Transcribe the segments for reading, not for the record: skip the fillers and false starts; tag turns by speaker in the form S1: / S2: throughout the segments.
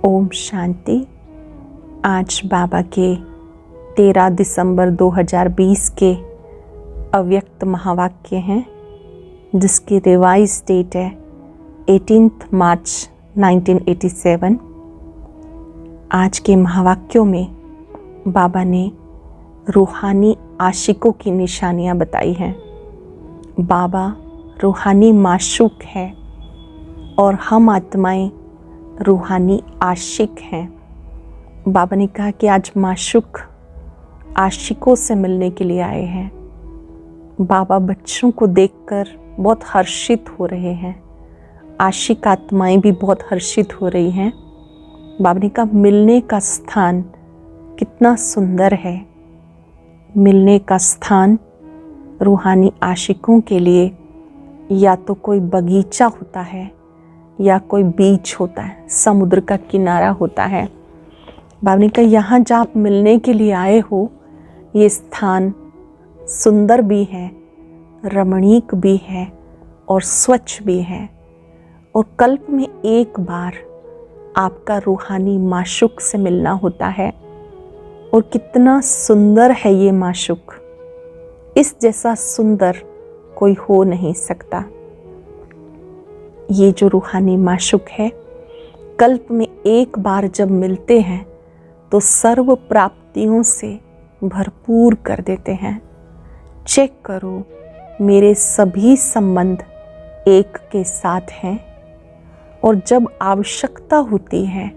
S1: ओम शांति। आज बाबा के 13 दिसंबर 2020 के अव्यक्त महावाक्य हैं, जिसकी रिवाइज डेट है 18 मार्च 1987। आज के महावाक्यों में बाबा ने रूहानी आशिकों की निशानियां बताई हैं। बाबा रूहानी माशूक है और हम आत्माएं रूहानी आशिक हैं। बाबा ने कहा कि आज माशूक आशिकों से मिलने के लिए आए हैं। बाबा बच्चों को देखकर बहुत हर्षित हो रहे हैं। आशिक आत्माएं भी बहुत हर्षित हो रही हैं। बाबा ने कहा मिलने का स्थान कितना सुंदर है। मिलने का स्थान रूहानी आशिकों के लिए या तो कोई बगीचा होता है या कोई बीच होता है, समुद्र का किनारा होता है। बाबा ने कहा यहाँ जहाँ आप मिलने के लिए आए हो, ये स्थान सुंदर भी है, रमणीक भी है और स्वच्छ भी है। और कल्प में एक बार आपका रूहानी माशूक से मिलना होता है। और कितना सुंदर है ये माशूक, इस जैसा सुंदर कोई हो नहीं सकता। ये जो रूहानी माशूक है, कल्प में एक बार जब मिलते हैं तो सर्व प्राप्तियों से भरपूर कर देते हैं। चेक करो, मेरे सभी संबंध एक के साथ हैं और जब आवश्यकता होती है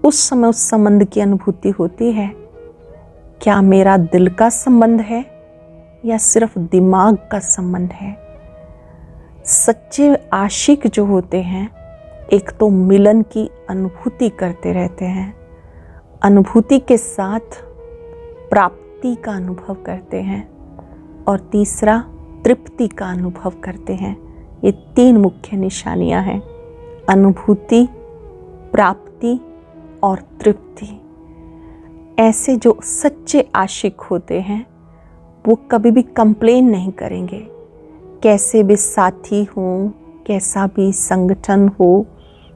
S1: उस समय उस संबंध की अनुभूति होती है। क्या मेरा दिल का संबंध है या सिर्फ दिमाग का संबंध है? सच्चे आशिक जो होते हैं, एक तो मिलन की अनुभूति करते रहते हैं, अनुभूति के साथ प्राप्ति का अनुभव करते हैं और तीसरा तृप्ति का अनुभव करते हैं। ये तीन मुख्य निशानियां हैं, अनुभूति, प्राप्ति और तृप्ति। ऐसे जो सच्चे आशिक होते हैं वो कभी भी कंप्लेन नहीं करेंगे। कैसे भी साथी हो, कैसा भी संगठन हो,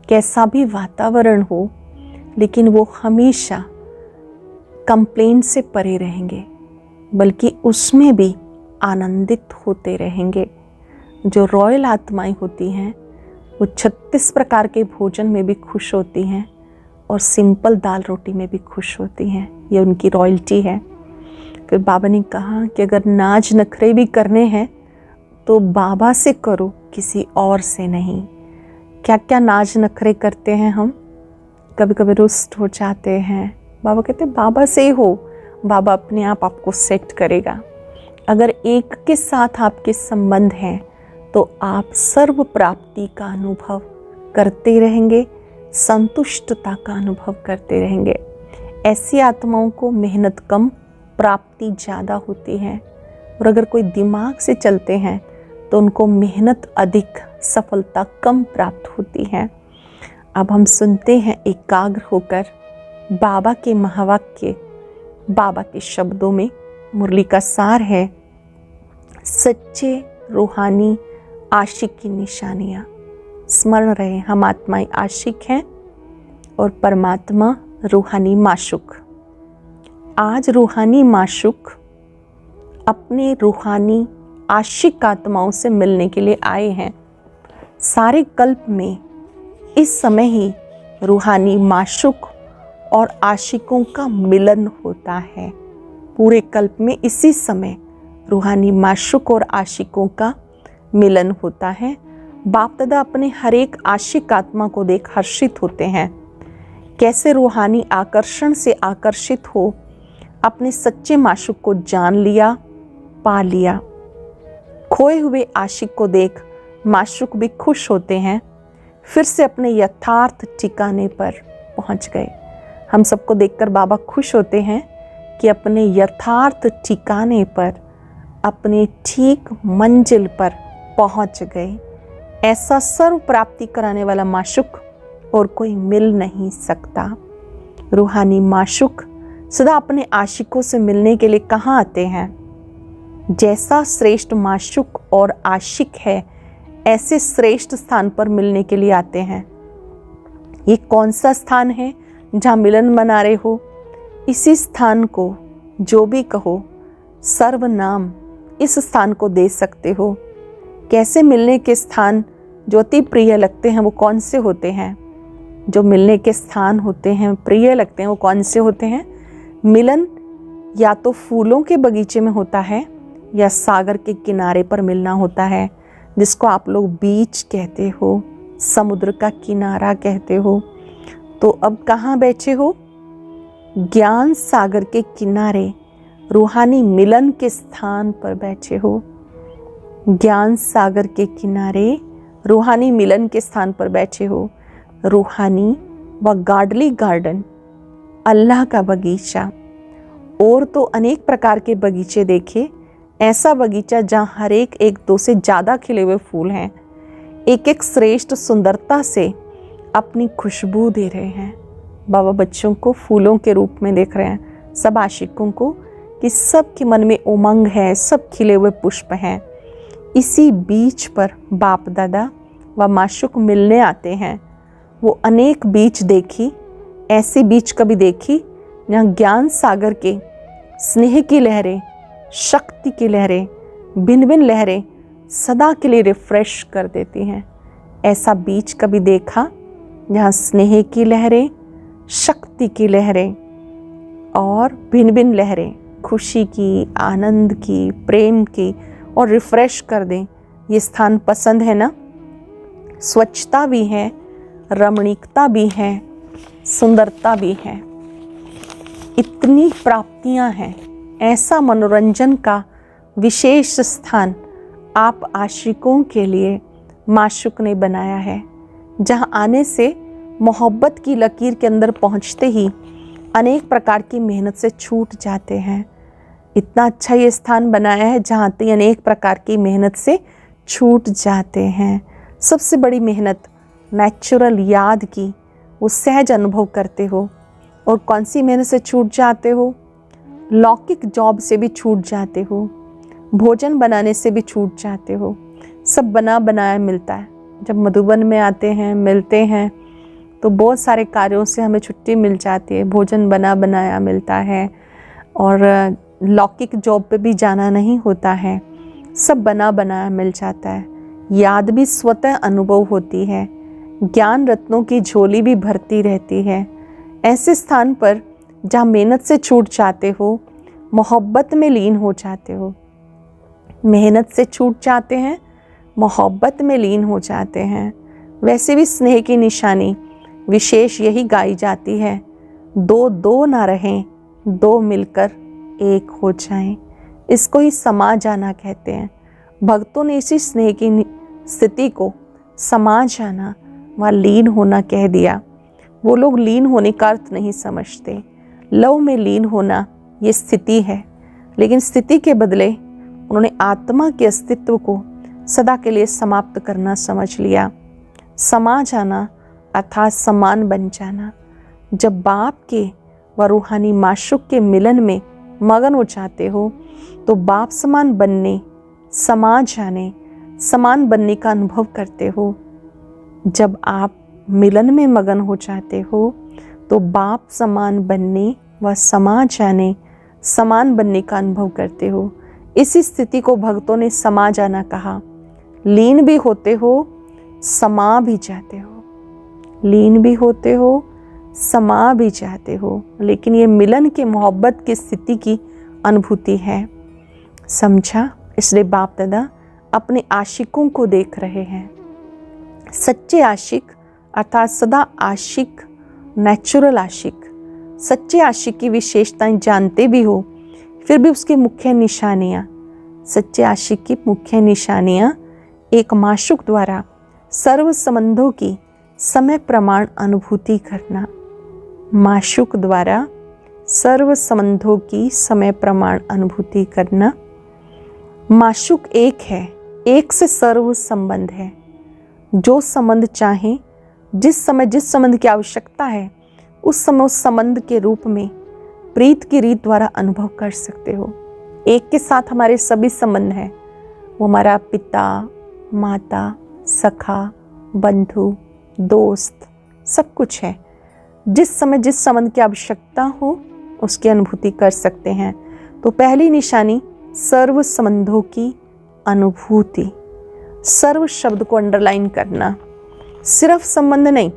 S1: कैसा भी वातावरण हो, लेकिन वो हमेशा कंप्लेन से परे रहेंगे, बल्कि उसमें भी आनंदित होते रहेंगे। जो रॉयल आत्माएं होती हैं वो 36 प्रकार के भोजन में भी खुश होती हैं और सिंपल दाल रोटी में भी खुश होती हैं। ये उनकी रॉयल्टी है। फिर बाबा ने कहा कि अगर नाज नखरे भी करने हैं तो बाबा से करो, किसी और से नहीं। क्या क्या नाज नखरे करते हैं हम, कभी कभी रुष्ट हो जाते हैं। बाबा कहते हैं बाबा से ही हो, बाबा अपने आप आपको सेट करेगा। अगर एक के साथ आपके संबंध हैं तो आप सर्व प्राप्ति का अनुभव करते रहेंगे, संतुष्टता का अनुभव करते रहेंगे। ऐसी आत्माओं को मेहनत कम, प्राप्ति ज़्यादा होती है। और अगर कोई दिमाग से चलते हैं तो उनको मेहनत अधिक, सफलता कम प्राप्त होती है। अब हम सुनते हैं एकाग्र होकर बाबा के महावाक्य। बाबा के शब्दों में मुरली का सार है, सच्चे रूहानी आशिक की निशानियाँ। स्मरण रहे, हम आत्माएं आशिक हैं और परमात्मा रूहानी माशूक। आज रूहानी माशूक अपने रूहानी आशिक आत्माओं से मिलने के लिए आए हैं। सारे कल्प में इस समय ही रूहानी माशूक और आशिकों का मिलन होता है। पूरे कल्प में इसी समय रूहानी माशूक और आशिकों का मिलन होता है। बाप दादा अपने हर एक आशिक आत्मा को देख हर्षित होते हैं। कैसे रूहानी आकर्षण से आकर्षित हो अपने सच्चे माशूक को जान लिया, पा लिया। खोए हुए आशिक को देख माशूक भी खुश होते हैं, फिर से अपने यथार्थ ठिकाने पर पहुंच गए। हम सबको देखकर बाबा खुश होते हैं कि अपने यथार्थ ठिकाने पर, अपने ठीक मंजिल पर पहुंच गए। ऐसा सर्व प्राप्ति कराने वाला माशूक और कोई मिल नहीं सकता। रूहानी माशूक सदा अपने आशिकों से मिलने के लिए कहाँ आते हैं? जैसा श्रेष्ठ माशूक और आशिक है, ऐसे श्रेष्ठ स्थान पर मिलने के लिए आते हैं। ये कौन सा स्थान है? जहाँ मिलन मना रहे हो, इसी स्थान को जो भी कहो सर्वनाम इस स्थान को दे सकते हो। कैसे मिलने के स्थान जो अति प्रिय लगते हैं वो कौन से होते हैं? जो मिलने के स्थान होते हैं, प्रिय लगते हैं, वो कौन से होते हैं? मिलन या तो फूलों के बगीचे में होता है या सागर के किनारे पर मिलना होता है, जिसको आप लोग बीच कहते हो, समुद्र का किनारा कहते हो। तो अब कहाँ बैठे हो? ज्ञान सागर के किनारे रूहानी मिलन के स्थान पर बैठे हो। ज्ञान सागर के किनारे रूहानी मिलन के स्थान पर बैठे हो। रूहानी व गाडली गार्डन, अल्लाह का बगीचा। और तो अनेक प्रकार के बगीचे देखे, ऐसा बगीचा जहाँ हर एक दो से ज़्यादा खिले हुए फूल हैं, एक एक श्रेष्ठ सुंदरता से अपनी खुशबू दे रहे हैं। बाबा बच्चों को फूलों के रूप में देख रहे हैं, सब आशिकों को, कि सब के मन में उमंग है, सब खिले हुए पुष्प हैं। इसी बीच पर बाप दादा व माशुक मिलने आते हैं। वो अनेक बीच देखी, ऐसी बीच कभी देखी जहाँ ज्ञान सागर के स्नेह की लहरें, शक्ति की लहरें, भिन्न भिन्न लहरें सदा के लिए रिफ्रेश कर देती हैं। ऐसा बीच कभी देखा जहाँ स्नेह की लहरें, शक्ति की लहरें और भिन्न भिन्न लहरें, खुशी की, आनंद की, प्रेम की, और रिफ्रेश कर दें। ये स्थान पसंद है ना? स्वच्छता भी है, रमणीकता भी है, सुंदरता भी है, इतनी प्राप्तियां हैं। ऐसा मनोरंजन का विशेष स्थान आप आशिकों के लिए माशुक ने बनाया है, जहां आने से मोहब्बत की लकीर के अंदर पहुंचते ही अनेक प्रकार की मेहनत से छूट जाते हैं। इतना अच्छा ये स्थान बनाया है जहाँ ते अनेक प्रकार की मेहनत से छूट जाते हैं। सबसे बड़ी मेहनत नेचुरल याद की, वो सहज अनुभव करते हो। और कौन सी मेहनत से छूट जाते हो? लौकिक जॉब से भी छूट जाते हो, भोजन बनाने से भी छूट जाते हो। सब बना बनाया मिलता है। जब मधुबन में आते हैं, मिलते हैं, तो बहुत सारे कार्यों से हमें छुट्टी मिल जाती है, भोजन बना बनाया मिलता है, और लौकिक जॉब पे भी जाना नहीं होता है। सब बना बनाया मिल जाता है। याद भी स्वतः अनुभव होती है, ज्ञान रत्नों की झोली भी भरती रहती है। ऐसे स्थान पर जहाँ मेहनत से छूट जाते हो, मोहब्बत में लीन हो जाते हो। मेहनत से छूट जाते हैं, मोहब्बत में लीन हो जाते हैं। वैसे भी स्नेह की निशानी विशेष यही गाई जाती है, दो दो ना रहें, दो मिलकर एक हो जाएं। इसको ही समा जाना कहते हैं। भक्तों ने इसी स्नेह की स्थिति को समा जाना व लीन होना कह दिया। वो लोग लीन होने का अर्थ नहीं समझते। लव में लीन होना ये स्थिति है, लेकिन स्थिति के बदले उन्होंने आत्मा के अस्तित्व को सदा के लिए समाप्त करना समझ लिया। समा जाना अर्थात समान बन जाना। जब बाप के व रूहानी माशुक के मिलन में मगन हो जाते हो, तो बाप समान बनने, समा जाने, समान बनने का अनुभव करते हो। जब आप मिलन में मगन हो जाते हो, तो बाप समान बनने व समा जाने, समान बनने का अनुभव करते हो। इसी स्थिति को भक्तों ने समा जाना कहा। लीन भी होते हो, समा भी जाते हो। लीन भी होते हो, समा भी जाते हो, लेकिन ये मिलन के मोहब्बत की स्थिति की अनुभूति है। समझा? इसलिए बाप दादा अपने आशिकों को देख रहे हैं। सच्चे आशिक अर्थात सदा आशिक, नेचुरल आशिक, सच्चे आशिक की विशेषताएं जानते भी हो, फिर भी उसकी मुख्य निशानियाँ, सच्चे आशिक की मुख्य निशानियाँ एक माशुक द्वारा सर्व संबंधों की समय प्रमाण अनुभूति करना। माशुक द्वारा सर्व संबंधों की समय प्रमाण अनुभूति करना। माशुक एक है, एक से सर्व संबंध है। जो संबंध चाहे, जिस समय जिस संबंध की आवश्यकता है, उस समय उस संबंध के रूप में प्रीत की रीत द्वारा अनुभव कर सकते हो। एक के साथ हमारे सभी संबंध हैं। वो हमारा पिता, माता, सखा, बंधु, दोस्त, सब कुछ है। जिस समय जिस संबंध की आवश्यकता हो उसकी अनुभूति कर सकते हैं। तो पहली निशानी सर्व संबंधों की अनुभूति। सर्व शब्द को अंडरलाइन करना, सिर्फ संबंध नहीं,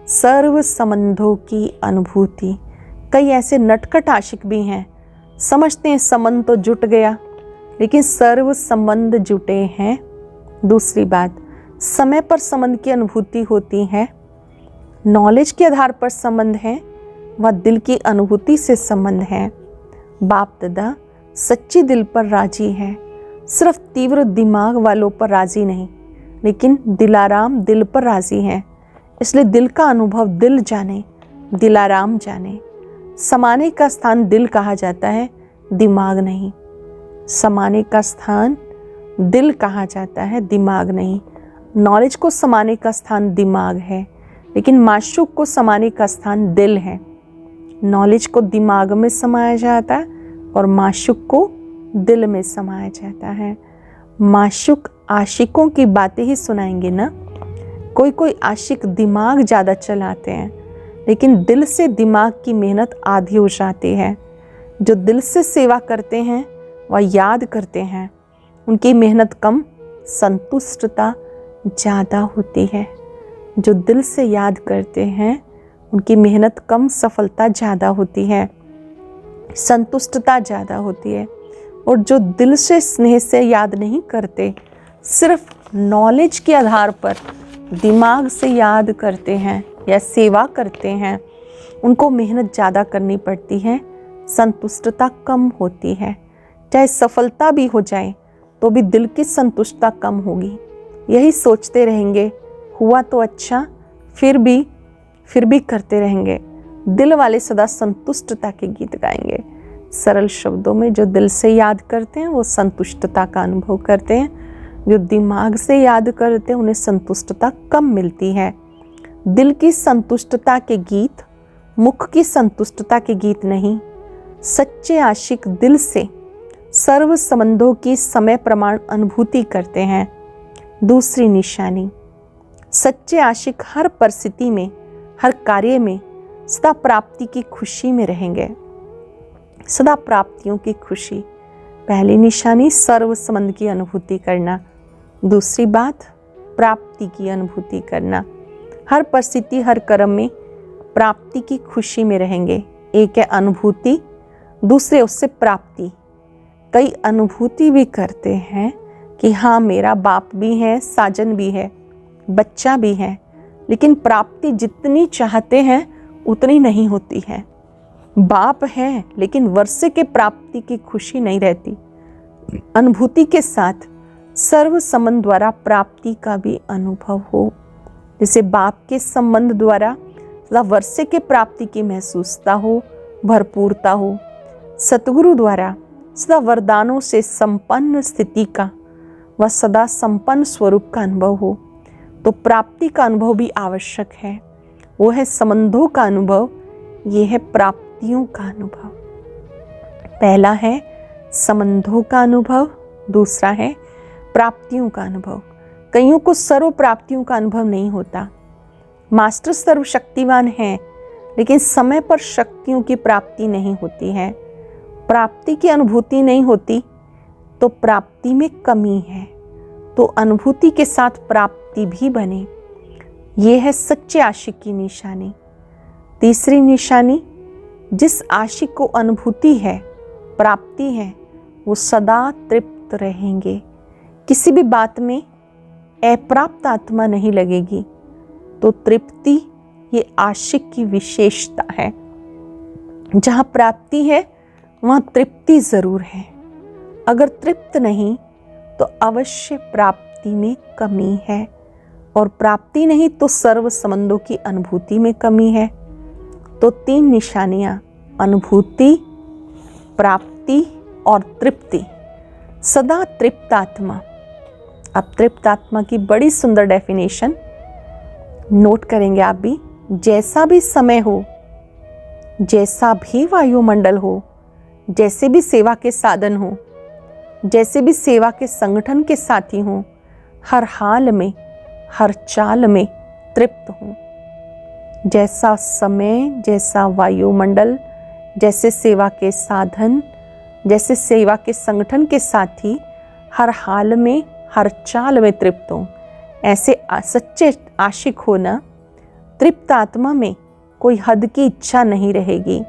S1: सर्व संबंधों की अनुभूति। कई ऐसे नटखट आशिक भी हैं, समझते हैं संबंध तो जुट गया, लेकिन सर्व संबंध जुटे हैं। दूसरी बात, समय पर संबंध की अनुभूति होती है, नॉलेज के आधार पर संबंध है व दिल की अनुभूति से संबंध है। बाप दादा सच्ची दिल पर राजी है, सिर्फ तीव्र दिमाग वालों पर राजी नहीं, लेकिन दिलाराम दिल पर राजी है। इसलिए दिल का अनुभव दिल जाने, दिलाराम जाने। समाने का स्थान दिल कहा जाता है, दिमाग नहीं। समाने का स्थान दिल कहा जाता है, दिमाग नहीं। नॉलेज को समाने का स्थान दिमाग है, लेकिन माशूक को समाने का स्थान दिल है। नॉलेज को दिमाग में समाया जाता है और माशूक को दिल में समाया जाता है। माशूक आशिकों की बातें ही सुनाएंगे ना। कोई आशिक दिमाग ज़्यादा चलाते हैं, लेकिन दिल से दिमाग की मेहनत आधी हो जाती है। जो दिल से सेवा करते हैं वह याद करते हैं, उनकी मेहनत कम, संतुष्टता ज़्यादा होती है। जो दिल से याद करते हैं उनकी मेहनत कम, सफलता ज़्यादा होती है, संतुष्टता ज़्यादा होती है। और जो दिल से स्नेह से याद नहीं करते, सिर्फ नॉलेज के आधार पर दिमाग से याद करते हैं या सेवा करते हैं, उनको मेहनत ज़्यादा करनी पड़ती है, संतुष्टता कम होती है। चाहे सफलता भी हो जाए तो भी दिल की संतुष्टता कम होगी। यही सोचते रहेंगे, हुआ तो अच्छा, फिर भी करते रहेंगे। दिल वाले सदा संतुष्टता के गीत गाएंगे। सरल शब्दों में, जो दिल से याद करते हैं वो संतुष्टता का अनुभव करते हैं, जो दिमाग से याद करते हैं उन्हें संतुष्टता कम मिलती है। दिल की संतुष्टता के गीत मुख की संतुष्टता के गीत नहीं। सच्चे आशिक दिल से सर्व संबंधों की समय प्रमाण अनुभूति करते हैं। दूसरी निशानी, सच्चे आशिक हर परिस्थिति में, हर कार्य में सदा प्राप्ति की खुशी में रहेंगे, सदा प्राप्तियों की खुशी। पहली निशानी सर्व संबंध की अनुभूति करना। दूसरी बात, प्राप्ति की अनुभूति करना। हर परिस्थिति, हर कर्म में प्राप्ति की खुशी में रहेंगे। एक है अनुभूति, दूसरे उससे प्राप्ति। कई अनुभूति भी करते हैं कि हाँ मेरा बाप भी है, साजन भी है, बच्चा भी है, लेकिन प्राप्ति जितनी चाहते हैं उतनी नहीं होती है। बाप है लेकिन वर्षे के प्राप्ति की खुशी नहीं रहती। अनुभूति के साथ सर्व संबंध द्वारा प्राप्ति का भी अनुभव हो। जैसे बाप के संबंध द्वारा सदा वर्षे के प्राप्ति की महसूसता हो, भरपूरता हो। सतगुरु द्वारा सदा वरदानों से संपन्न स्थिति का व सदा संपन्न स्वरूप का अनुभव हो। तो प्राप्ति का अनुभव भी आवश्यक है। वो है संबंधों का अनुभव, ये है प्राप्तियों का अनुभव। पहला है संबंधों का अनुभव, दूसरा है प्राप्तियों का अनुभव। कईयों को सर्व प्राप्तियों का अनुभव नहीं होता। मास्टर सर्वशक्तिवान है, लेकिन समय पर शक्तियों की प्राप्ति नहीं होती है। प्राप्ति की अनुभूति नहीं होती तो प्राप्ति में कमी है। तो अनुभूति के साथ प्राप्ति भी बने, ये है सच्चे आशिक की निशानी। तीसरी निशानी, जिस आशिक को अनुभूति है, प्राप्ति है, वो सदा तृप्त रहेंगे। किसी भी बात में अप्राप्त आत्मा नहीं लगेगी। तो तृप्ति ये आशिक की विशेषता है। जहाँ प्राप्ति है वहाँ तृप्ति जरूर है। अगर तृप्त नहीं तो अवश्य प्राप्ति में कमी है, और प्राप्ति नहीं तो सर्व संबंधों की अनुभूति में कमी है। तो तीन निशानियां, अनुभूति, प्राप्ति और तृप्ति। सदा तृप्त आत्मा। अब तृप्त आत्मा की बड़ी सुंदर डेफिनेशन नोट करेंगे आप भी। जैसा भी समय हो, जैसा भी वायुमंडल हो, जैसे भी सेवा के साधन हो, जैसे भी सेवा के संगठन के साथी हों, हर हाल में, हर चाल में तृप्त हूँ। जैसा समय, जैसा वायुमंडल, जैसे सेवा के साधन, जैसे सेवा के संगठन के साथी, हर हाल में, हर चाल में तृप्त हो। ऐसे सच्चे आशिक होना, तृप्त आत्मा में कोई हद की इच्छा नहीं रहेगी।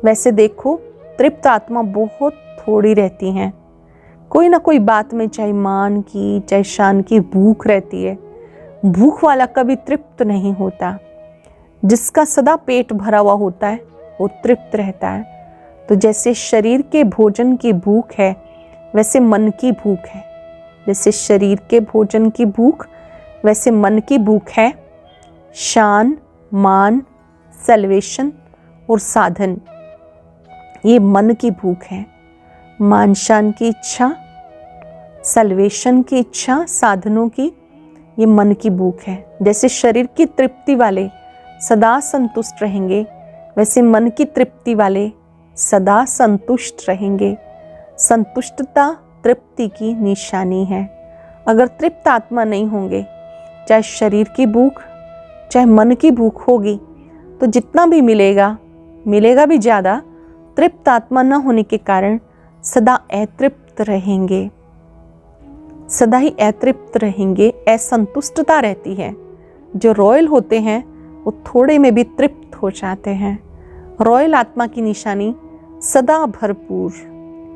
S1: वैसे देखो, तृप्त आत्मा बहुत थोड़ी रहती हैं। कोई ना कोई बात में, चाहे मान की चाहे शान की, भूख रहती है। भूख वाला कभी तृप्त नहीं होता। जिसका सदा पेट भरा हुआ होता है वो तृप्त रहता है। तो जैसे शरीर के भोजन की भूख है, वैसे मन की भूख है। जैसे शरीर के भोजन की भूख, वैसे मन की भूख है। शान, मान, सैल्वेशन और साधन, ये मन की भूख है। मान शान की इच्छा, सैल्वेशन की इच्छा, साधनों की, ये मन की भूख है। जैसे शरीर की तृप्ति वाले सदा संतुष्ट रहेंगे, वैसे मन की तृप्ति वाले सदा संतुष्ट रहेंगे। संतुष्टता तृप्ति की निशानी है। अगर तृप्त आत्मा नहीं होंगे, चाहे शरीर की भूख चाहे मन की भूख होगी, तो जितना भी मिलेगा, मिलेगा भी ज़्यादा। तृप्त आत्मा न होने के कारण सदा अतृप्त रहेंगे, सदा ही अतृप्त रहेंगे। असंतुष्टता रहती है। जो रॉयल होते हैं वो थोड़े में भी तृप्त हो जाते हैं। रॉयल आत्मा की निशानी सदा भरपूर,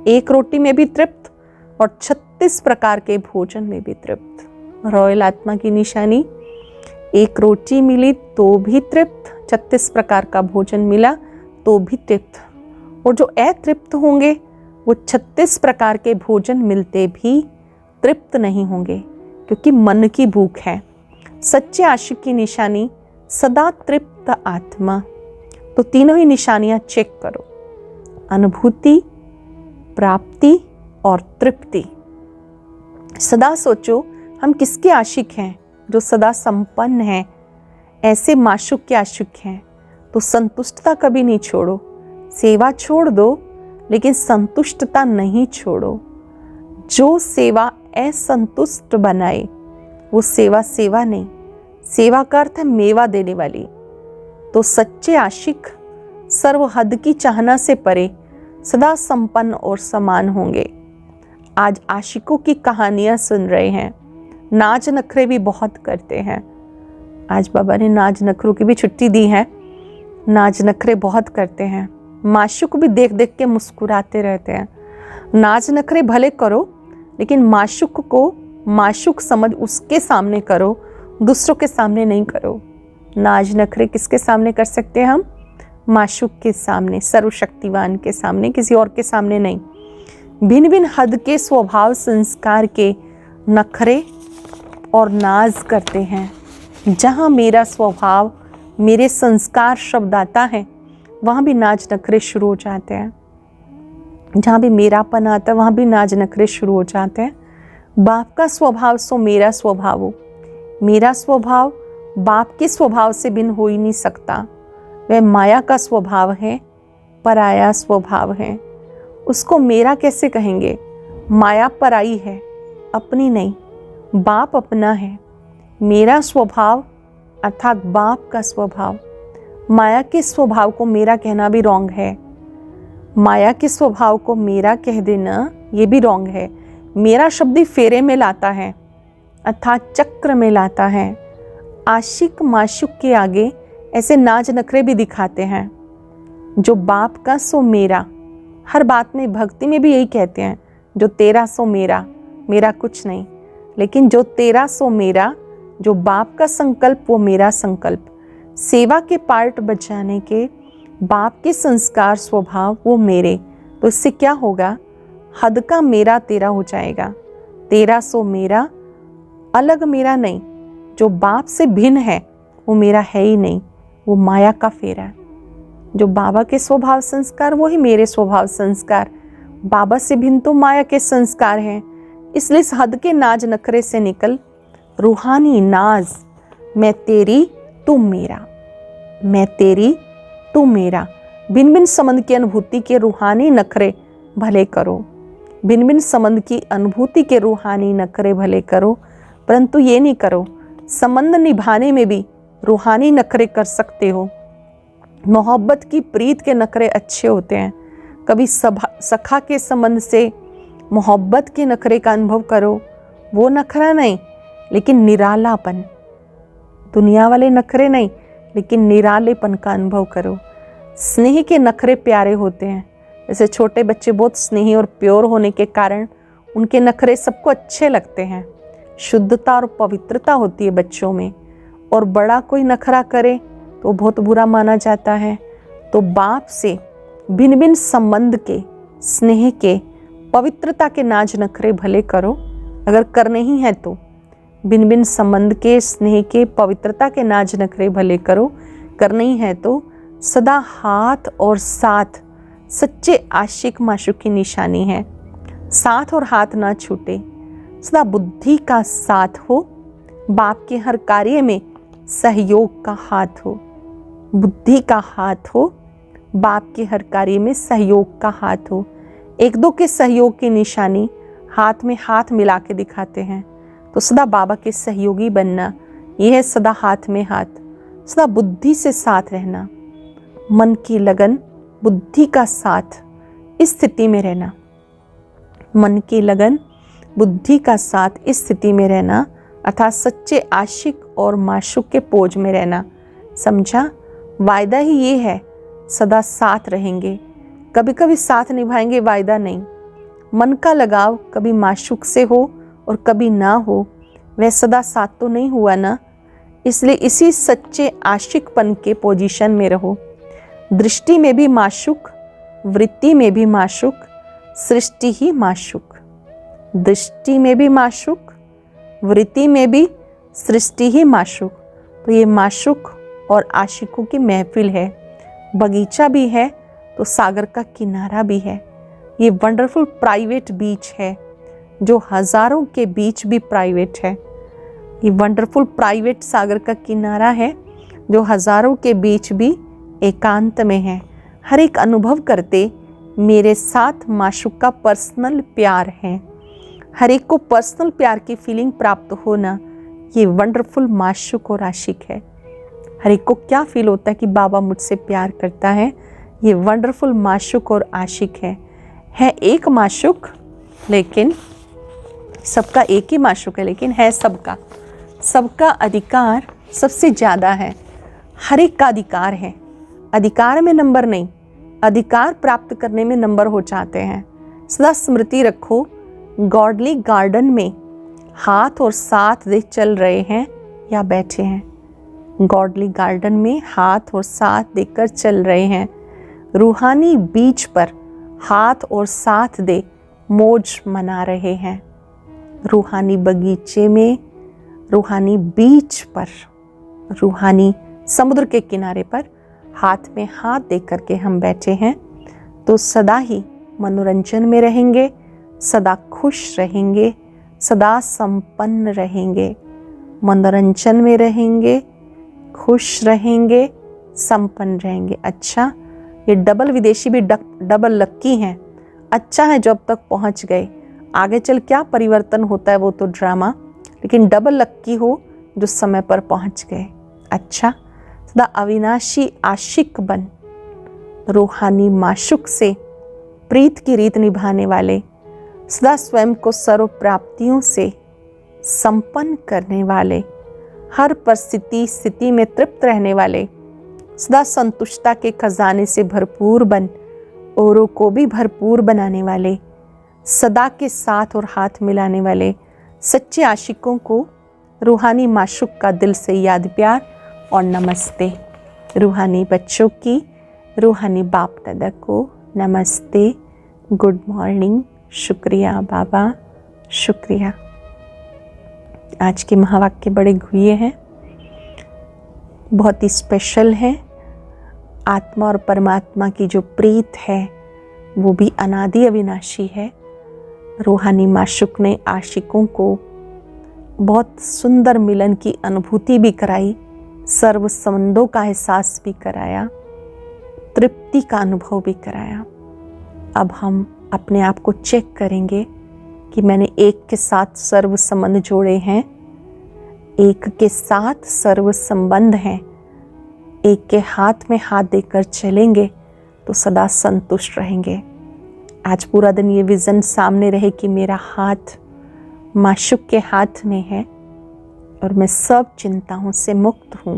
S1: एक रोटी में भी तृप्त और 36 प्रकार के भोजन में भी तृप्त। रॉयल आत्मा की निशानी, एक रोटी मिली तो भी तृप्त, 36 प्रकार का भोजन मिला तो भी तृप्त। और जो अतृप्त होंगे वो 36 प्रकार के भोजन मिलते भी तृप्त नहीं होंगे, क्योंकि मन की भूख है। सच्चे आशिक की निशानी सदा तृप्त आत्मा। तो तीनों ही निशानियां चेक करो, अनुभूति, प्राप्ति और तृप्ति। सदा सोचो हम किसके आशिक हैं, जो सदा संपन्न है। ऐसे माशूक के आशिक हैं। तो संतुष्टता कभी नहीं छोड़ो। सेवा छोड़ दो लेकिन संतुष्टता नहीं छोड़ो। जो सेवा असंतुष्ट बनाए वो सेवा सेवा नहीं। सेवा का अर्थ है मेवा देने वाली। तो सच्चे आशिक सर्व हद की चाहना से परे सदा संपन्न और समान होंगे। आज आशिकों की कहानियां सुन रहे हैं। नाच नखरे भी बहुत करते हैं। आज बाबा ने नाच नखरों की भी छुट्टी दी है। नाच नखरे बहुत करते हैं। माशूक भी देख देख के मुस्कुराते रहते हैं। नाच नखरे भले करो लेकिन माशूक को माशूक समझ उसके सामने करो, दूसरों के सामने नहीं करो। नाच नखरे किसके सामने कर सकते हैं हम? माशूक के सामने, सर्वशक्तिवान के सामने, किसी और के सामने नहीं। भिन्न भिन्न हद के स्वभाव संस्कार के नखरे और नाज करते हैं। जहाँ मेरा स्वभाव, मेरे संस्कार शब्द आता है, वहाँ भी नाच नखरे शुरू हो जाते हैं। जहाँ भी मेरापन आता है वहाँ भी नाच नखरे शुरू हो जाते हैं। बाप का स्वभाव सो मेरा स्वभाव हो। मेरा स्वभाव बाप के स्वभाव से भिन्न हो ही नहीं सकता। वह माया का स्वभाव है, पराया स्वभाव है। उसको मेरा कैसे कहेंगे? माया पराई है, अपनी नहीं। बाप अपना है। मेरा स्वभाव अर्थात बाप का स्वभाव। माया के स्वभाव को मेरा कहना भी रॉन्ग है। माया के स्वभाव को मेरा कह देना ये भी रॉन्ग है। मेरा शब्द ही फेरे में लाता है, अर्थात चक्र में लाता है। आशिक माशुक के आगे ऐसे नाच नखरे भी दिखाते हैं। जो बाप का सो मेरा, हर बात में भक्ति में भी यही कहते हैं, जो तेरा सो मेरा, मेरा कुछ नहीं। लेकिन जो तेरा सो मेरा, जो बाप का संकल्प वो मेरा संकल्प। सेवा के पार्ट बचाने के बाप के संस्कार स्वभाव वो मेरे। तो इससे क्या होगा? हद का मेरा तेरा हो जाएगा। तेरा सो मेरा, अलग मेरा नहीं। जो बाप से भिन्न है वो मेरा है ही नहीं, वो माया का फेरा है। जो बाबा के स्वभाव संस्कार वो ही मेरे स्वभाव संस्कार। बाबा से भिन्न तो माया के संस्कार हैं। इसलिए इस हद के नाज नखरे से निकल रूहानी नाज, मैं तेरी तू मेरा, मैं तेरी तू मेरा। भिन्न भिन्न संबंध की अनुभूति के रूहानी नखरे भले करो। भिन्न भिन्न संबंध की अनुभूति के रूहानी नखरे भले करो, परंतु ये नहीं करो संबंध निभाने में भी रूहानी नखरे कर सकते हो। मोहब्बत की प्रीत के नखरे अच्छे होते हैं। कभी सखा के संबंध से मोहब्बत के नखरे का अनुभव करो, वो नखरा नहीं लेकिन निरालापन, दुनिया वाले नखरे नहीं लेकिन निरालेपन का अनुभव करो। स्नेह के नखरे प्यारे होते हैं। जैसे छोटे बच्चे बहुत स्नेही और प्योर होने के कारण उनके नखरे सबको अच्छे लगते हैं। शुद्धता और पवित्रता होती है बच्चों में। और बड़ा कोई नखरा करे तो बहुत बुरा माना जाता है। तो बाप से भिन्न भिन्न संबंध के, स्नेह के, पवित्रता के नाज नखरे भले करो, अगर करने ही है तो। भिन्न भिन्न संबंध के, स्नेह के, पवित्रता के नाज नखरे भले करो, करने ही है तो। सदा हाथ और साथ सच्चे आशिक माशूक की निशानी है। साथ और हाथ ना छूटे। सदा बुद्धि का साथ हो, बाप के हर कार्य में सहयोग का हाथ हो। बुद्धि का हाथ हो, बाप के हर कार्य में सहयोग का हाथ हो। एक दो के सहयोग की निशानी हाथ में हाथ मिला के दिखाते हैं। तो सदा बाबा के सहयोगी बनना, यह है सदा हाथ में हाथ। सदा बुद्धि से साथ रहना, मन की लगन, बुद्धि का साथ, इस स्थिति में रहना। मन की लगन, बुद्धि का साथ, इस स्थिति में रहना, अर्थात सच्चे आशिक और माशूक के पोज में रहना। समझा? वायदा ही ये है, सदा साथ रहेंगे। कभी कभी साथ निभाएंगे, वायदा नहीं। मन का लगाव कभी माशूक से हो और कभी ना हो, वह सदा साथ तो नहीं हुआ ना। इसलिए इसी सच्चे आशिकपन के पोजीशन में रहो। दृष्टि में भी माशूक, वृत्ति में भी माशूक, सृष्टि ही माशूक। दृष्टि में भी माशूक, वृत्ति में भी सृष्टि ही माशूक। तो ये माशूक और आशिकों की महफिल है। बगीचा भी है तो सागर का किनारा भी है। ये वंडरफुल प्राइवेट बीच है जो हजारों के बीच भी प्राइवेट है। ये वंडरफुल प्राइवेट सागर का किनारा है जो हजारों के बीच भी एकांत में है। हर एक अनुभव करते मेरे साथ माशूक का पर्सनल प्यार है। हर एक को पर्सनल प्यार की फीलिंग प्राप्त होना, ये वंडरफुल माशूक और आशिक है। हर एक को क्या फील होता है कि बाबा मुझसे प्यार करता है, ये वंडरफुल माशूक और आशिक है एक माशूक, लेकिन सबका एक ही माशूक है, लेकिन है सबका अधिकार सबसे ज़्यादा है। हर एक का अधिकार है। अधिकार में नंबर नहीं, अधिकार प्राप्त करने में नंबर हो जाते हैं। सदा स्मृति रखो, गॉडली गार्डन में हाथ और साथ दे चल रहे हैं या बैठे हैं। गॉडली गार्डन में हाथ और साथ देकर चल रहे हैं। रूहानी बीच पर हाथ और साथ दे मौज मना रहे हैं। रूहानी बगीचे में, रूहानी बीच पर, रूहानी समुद्र के किनारे पर हाथ में हाथ दे करके हम बैठे हैं। तो सदा ही मनोरंजन में रहेंगे, सदा खुश रहेंगे, सदा संपन्न रहेंगे। मनोरंजन में रहेंगे, खुश रहेंगे, संपन्न रहेंगे। अच्छा, ये डबल विदेशी भी डबल लक्की हैं। अच्छा है जब तक पहुंच गए, आगे चल क्या परिवर्तन होता है वो तो ड्रामा, लेकिन डबल लक्की हो जो समय पर पहुंच गए। अच्छा, सदा अविनाशी आशिक बन, रूहानी माशूक से प्रीत की रीत निभाने वाले, सदा स्वयं को सर्व प्राप्तियों से संपन्न करने वाले, हर परिस्थिति स्थिति में तृप्त रहने वाले, सदा संतुष्टता के खजाने से भरपूर बन, औरों को भी भरपूर बनाने वाले, सदा के साथ और हाथ मिलाने वाले सच्चे आशिकों को रूहानी माशूक का दिल से याद प्यार और नमस्ते। रूहानी बच्चों की, रूहानी बाप दादा को नमस्ते, गुड मॉर्निंग, शुक्रिया बाबा, शुक्रिया। आज के महावाक्य बड़े गुह्य हैं, बहुत ही स्पेशल है। आत्मा और परमात्मा की जो प्रीत है वो भी अनादि अविनाशी है। रूहानी माशूक ने आशिकों को बहुत सुंदर मिलन की अनुभूति भी कराई, सर्व संबंधों का एहसास भी कराया, तृप्ति का अनुभव भी कराया। अब हम अपने आप को चेक करेंगे कि मैंने एक के साथ सर्व संबंध जोड़े हैं, एक के साथ सर्व संबंध हैं, एक के हाथ में हाथ देकर चलेंगे तो सदा संतुष्ट रहेंगे। आज पूरा दिन ये विजन सामने रहे कि मेरा हाथ माशूक के हाथ में है और मैं सब चिंताओं से मुक्त हूँ।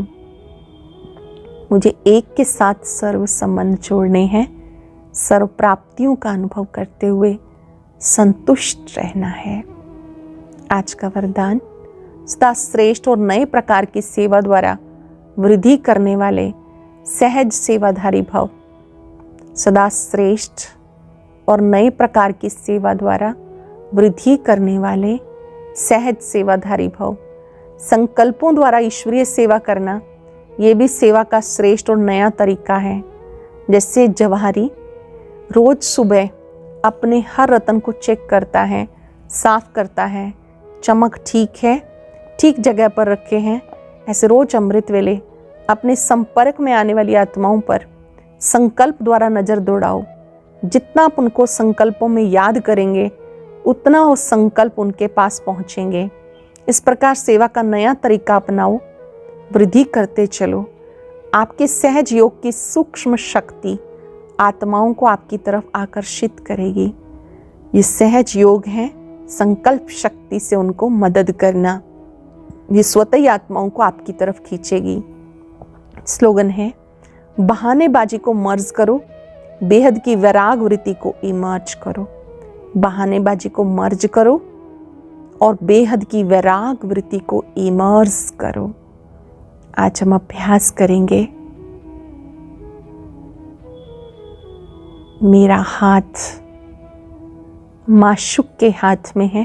S1: मुझे एक के साथ सर्व संबंध जोड़ने हैं, सर्व प्राप्तियों का अनुभव करते हुए संतुष्ट रहना है। आज का वरदान, सदा श्रेष्ठ और नए प्रकार की सेवा द्वारा वृद्धि करने वाले सहज सेवाधारी भव। सदा श्रेष्ठ और नए प्रकार की सेवा द्वारा वृद्धि करने वाले सहज सेवाधारी भव। संकल्पों द्वारा ईश्वरीय सेवा करना, ये भी सेवा का श्रेष्ठ और नया तरीका है। जैसे जवाहरी रोज सुबह अपने हर रत्न को चेक करता है, साफ करता है, चमक ठीक है, ठीक जगह पर रखे हैं, ऐसे रोज अमृत वेले अपने संपर्क में आने वाली आत्माओं पर संकल्प द्वारा नजर दौड़ाओ। जितना आप उनको संकल्पों में याद करेंगे उतना वो संकल्प उनके पास पहुंचेंगे। इस प्रकार सेवा का नया तरीका अपनाओ, वृद्धि करते चलो। आपके सहज योग की सूक्ष्म शक्ति आत्माओं को आपकी तरफ आकर्षित करेगी। ये सहज योग है संकल्प शक्ति से उनको मदद करना। ये स्वतः ही आत्माओं को आपकी तरफ खींचेगी। स्लोगन है, बहानेबाजी को मर्ज करो, बेहद की वैराग वृत्ति को इमर्ज करो। बहानेबाजी को मर्ज करो और बेहद की वैराग वृत्ति को इमर्ज करो। आज हम अभ्यास करेंगे। मेरा हाथ माशूक के हाथ में है,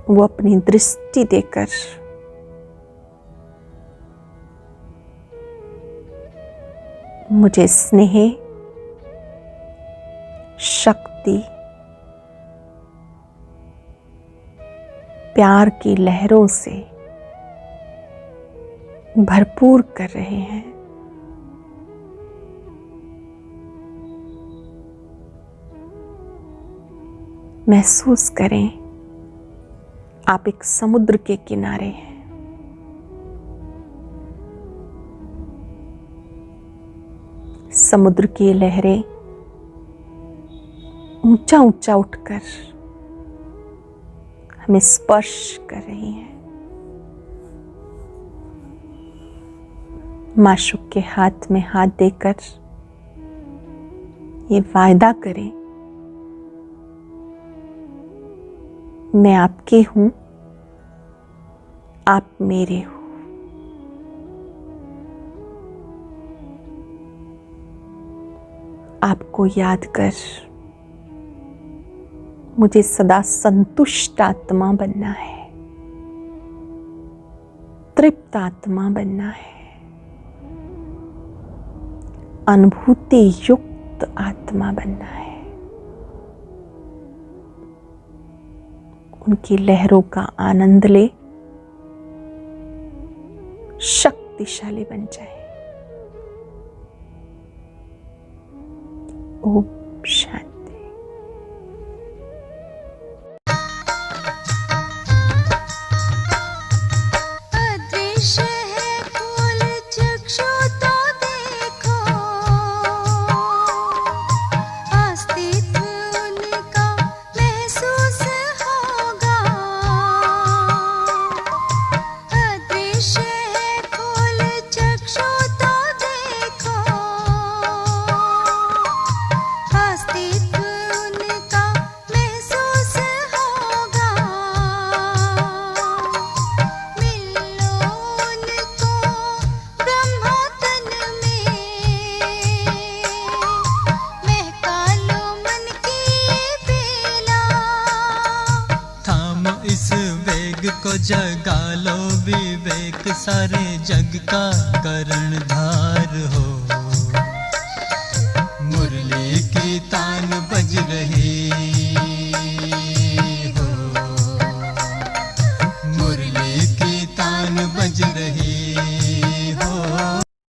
S1: वो अपनी दृष्टि देकर मुझे स्नेह, शक्ति, प्यार की लहरों से भरपूर कर रहे हैं। महसूस करें आप एक समुद्र के किनारे हैं। समुद्र की लहरें ऊंचा ऊंचा उठकर हमें स्पर्श कर रही हैं। माशूक के हाथ में हाथ देकर ये वायदा करें, मैं आपके हूं, आप मेरे हो। आपको याद कर मुझे सदा संतुष्ट आत्मा बनना है, तृप्त आत्मा बनना है, अनुभूति युक्त आत्मा बनना है। उनकी लहरों का आनंद ले, शक्तिशाली बन जाए। ओम शांति।
S2: को जगा लो विवेक, सारे जग का करण धाम।